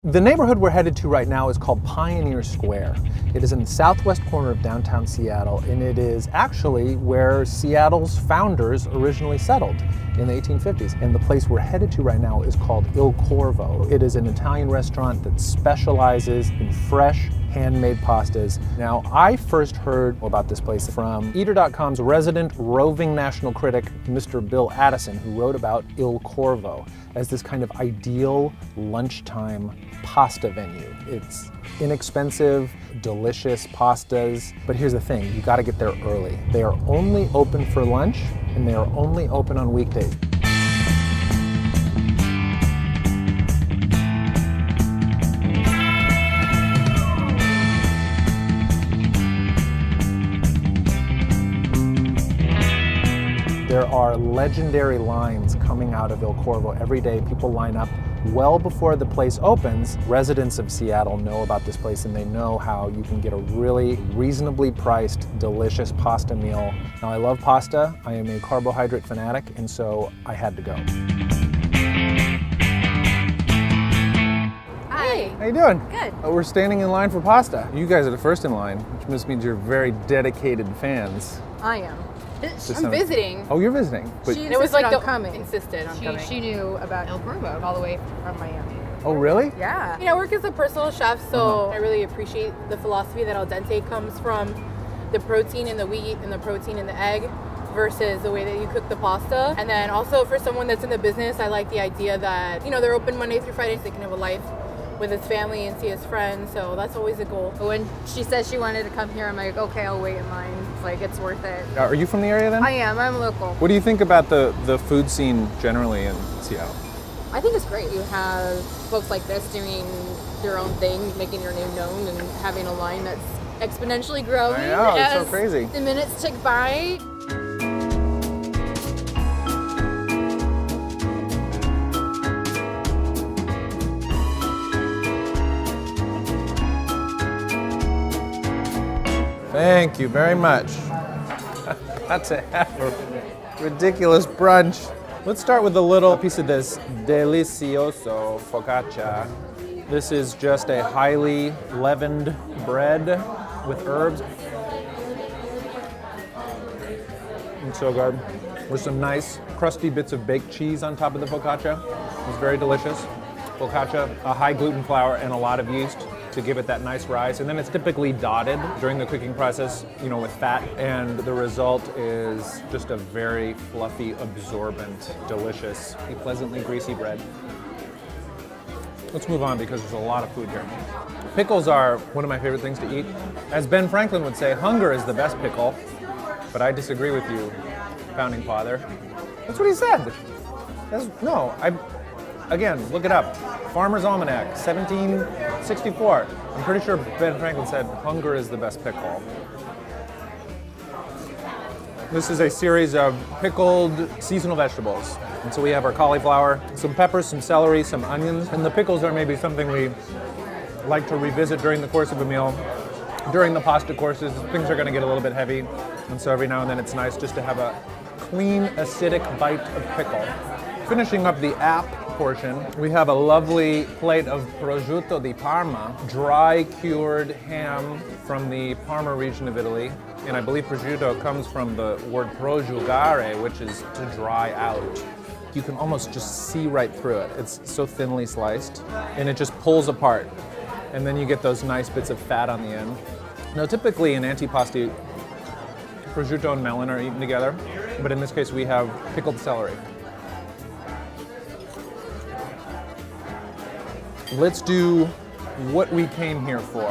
The neighborhood we're headed to right now is called Pioneer Square. It is in the southwest corner of downtown Seattle, and it is actually where Seattle's founders originally settled in the 1850s. And the place we're headed to right now is called Il Corvo. It is an Italian restaurant that specializes in fresh, handmade pastas. Now, I first heard about this place from Eater.com's resident roving national critic, Mr. Bill Addison, who wrote about Il Corvo as this kind of ideal lunchtime pasta venue. It's inexpensive, delicious pastas, but here's the thing, you gotta get there early. They are only open for lunch, and they are only open on weekdays. There are legendary lines coming out of Il Corvo every day. People line up well before the place opens. Residents of Seattle know about this place, and they know how you can get a really reasonably priced, delicious pasta meal. Now, I love pasta. I am a carbohydrate fanatic, and so I had to go. Hi. How you doing? Good. We're standing in line for pasta. You guys are the first in line, which just means you're very dedicated fans. I am. I'm visiting. Oh, you're visiting. But She It was like insisted on coming. She knew about El Corvo all the way from Miami. oh, really? Yeah. I work as a personal chef, so I really appreciate the philosophy that al dente comes from the protein in the wheat and the protein in the egg versus the way that you cook the pasta. And then also for someone that's in the business, I like the idea that, they're open Monday through Friday, so they can have a life with his family and see his friends, so that's always a goal. When she said she wanted to come here, I'm like, okay, I'll wait in line. It's like, it's worth it. Are you from the area then? I am. I'm local. What do you think about the food scene generally in Seattle? I think it's great. You have folks like this doing their own thing, making your name known, and having a line that's exponentially growing I know, it's so as crazy. the minutes tick by. Thank you very much. Got to have a ridiculous brunch. Let's start with a little piece of this delicioso focaccia. This is just a highly leavened bread with herbs. It's so good. With some nice crusty bits of baked cheese on top of the focaccia. It's very delicious. Focaccia, a high gluten flour and a lot of yeast to give it that nice rise. And then it's typically dotted during the cooking process, with fat. And the result is just a very fluffy, absorbent, delicious, pleasantly greasy bread. Let's move on because there's a lot of food here. Pickles are one of my favorite things to eat. As Ben Franklin would say, hunger is the best pickle. But I disagree with you, founding father. That's what he said. Again, look it up. Farmer's Almanac, 1764. I'm pretty sure Ben Franklin said, hunger is the best pickle. This is a series of pickled seasonal vegetables. And so we have our cauliflower, some peppers, some celery, some onions, and the pickles are maybe something we like to revisit during the course of a meal. During the pasta courses, things are gonna get a little bit heavy, and so every now and then it's nice just to have a clean, acidic bite of pickle. Finishing up the app portion, we have a lovely plate of prosciutto di Parma, dry cured ham from the Parma region of Italy. And I believe prosciutto comes from the word prosciugare, which is to dry out. You can almost just see right through it. It's so thinly sliced, and it just pulls apart. And then you get those nice bits of fat on the end. Now, typically in antipasti, prosciutto and melon are eaten together, but in this case we have pickled celery. Let's do what we came here for,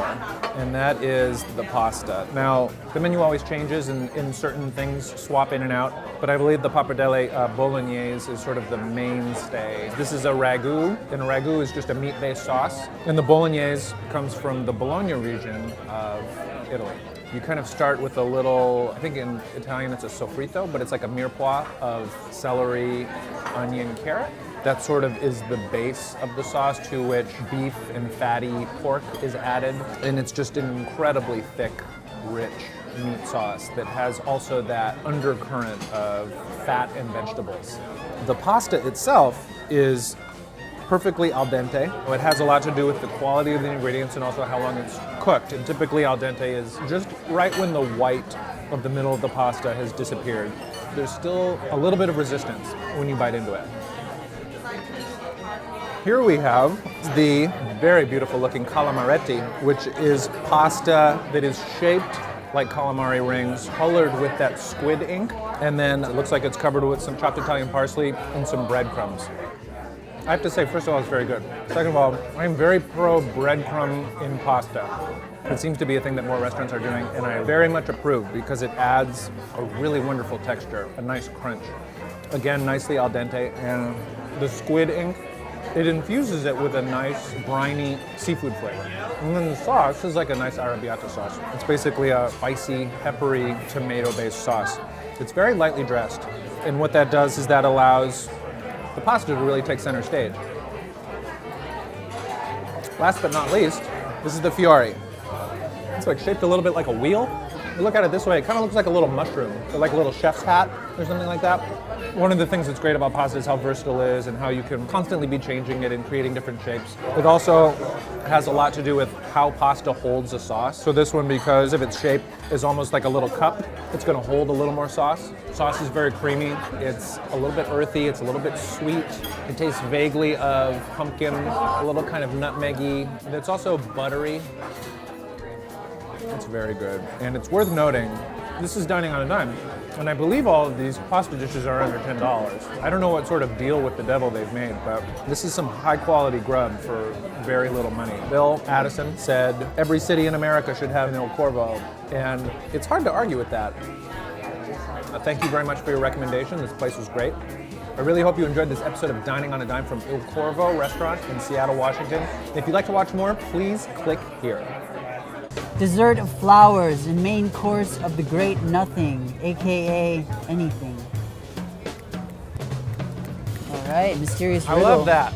and that is the pasta. Now, the menu always changes and certain things swap in and out, but I believe the pappardelle bolognese is sort of the mainstay. This is a ragu, and a ragu is just a meat-based sauce, and the bolognese comes from the Bologna region of Italy. You kind of start with a little, I think in Italian it's a sofrito, but it's like a mirepoix of celery, onion, carrot. That sort of is the base of the sauce, to which beef and fatty pork is added. And it's just an incredibly thick, rich meat sauce that has also that undercurrent of fat and vegetables. The pasta itself is perfectly al dente. It has a lot to do with the quality of the ingredients and also how long it's cooked. And typically al dente is just right when the white of the middle of the pasta has disappeared. There's still a little bit of resistance when you bite into it. Here we have the very beautiful looking calamaretti, which is pasta that is shaped like calamari rings, colored with that squid ink, and then it looks like it's covered with some chopped Italian parsley and some breadcrumbs. I have to say, first of all, it's very good. Second of all, I'm very pro breadcrumb in pasta. It seems to be a thing that more restaurants are doing, and I very much approve because it adds a really wonderful texture, a nice crunch. Again, nicely al dente, and the squid ink, it infuses it with a nice briny seafood flavor. And then the sauce is like a nice arrabbiata sauce. It's basically a spicy, peppery, tomato-based sauce. It's very lightly dressed. And what that does is that allows the pasta to really take center stage. Last but not least, this is the fiori. It's like shaped a little bit like a wheel. You look at it this way, it kind of looks like a little mushroom, or like a little chef's hat or something like that. One of the things that's great about pasta is how versatile it is and how you can constantly be changing it and creating different shapes. It also has a lot to do with how pasta holds a sauce. So this one, because of its shape, is almost like a little cup. It's going to hold a little more sauce. Sauce is very creamy. It's a little bit earthy. It's a little bit sweet. It tastes vaguely of pumpkin, a little kind of nutmeggy. It's also buttery. It's very good. And it's worth noting, this is dining on a dime. And I believe all of these pasta dishes are under $10. I don't know what sort of deal with the devil they've made, but this is some high quality grub for very little money. Bill Addison said every city in America should have an Il Corvo, and it's hard to argue with that. Thank you very much for your recommendation. This place was great. I really hope you enjoyed this episode of Dining on a Dime from Il Corvo restaurant in Seattle, Washington. If you'd like to watch more, please click here. Dessert of flowers and main course of the great nothing, aka anything. All right, mysterious riddle. I love that.